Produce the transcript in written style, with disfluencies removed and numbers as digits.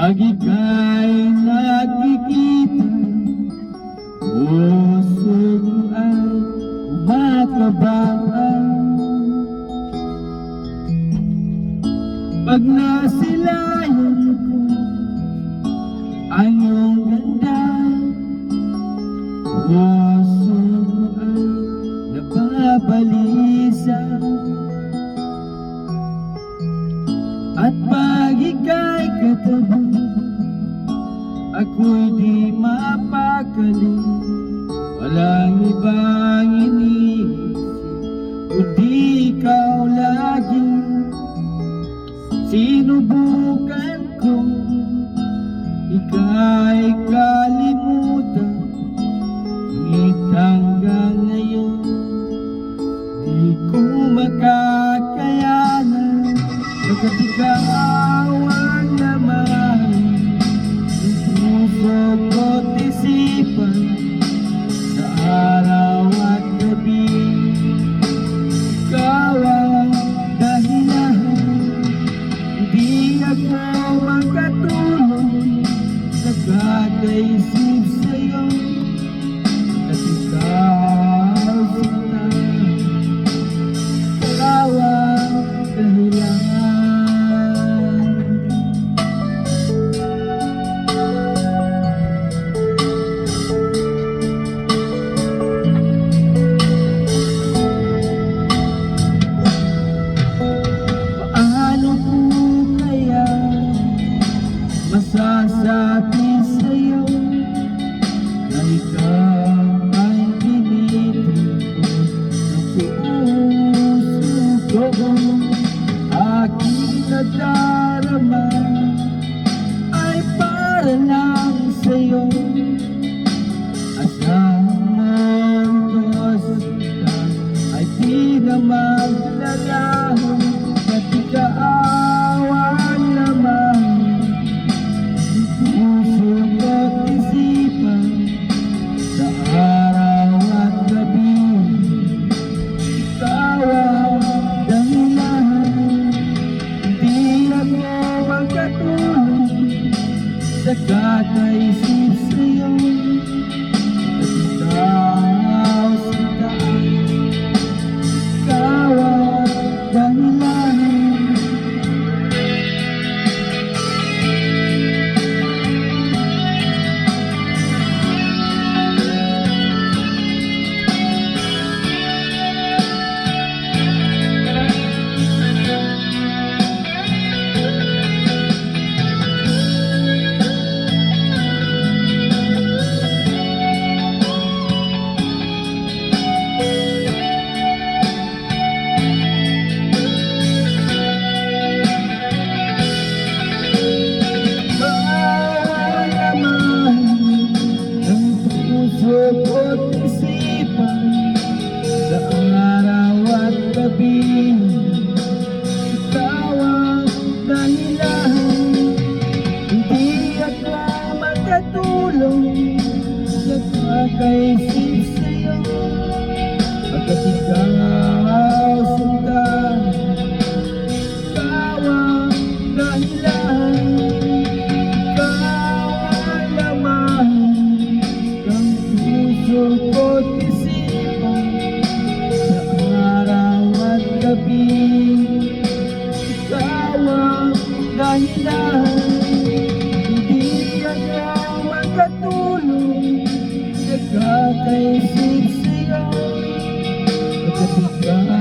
Pag ika'y nakikita, puso ko ay kumakabahan. Pag nasilayan ko ang iyong ganda, puso ko ay nababalisa. At pag ika'y katabi, ako'y di mapakali. Walang ibang iniisip, kundi ikaw lagi. Sinubukan ko ika'y kalimutan, ngunit hanggang ngayon di ko makakayanan. Pagkat ikaw ang laman ng puso ko't isipan, sa araw at gabi ikaw ang dahilan. Hindi ako makatulog sa kakaisip sa'yo, at ikaw sinta, ikaw ang dahilan. Masasabi sa'yo na ikaw ay tinitipon ng puso ko. Aking nadarama ay para lang sa'yo. Asang mundos ka ay di na maglalaho, at ikaw ang laman puso ko't isipan, sa araw at gabi ikaw ang dahilan. Hindi ako magkatulog sa kakaisip sa'yo, at ikaw sinta, ikaw ang dahilan. Ko't isipan, sa araw at gabi ikaw ang dahilan. Hindi ako makatulog sa kakaisip sa'yo, pagkat ikaw sinta, ikaw ang dahilan. Puso ko't isipan, sa araw at gabi ikaw ang dahilan. Hindi ako makatulog sa kakaisip sa'yo, pagkat ikaw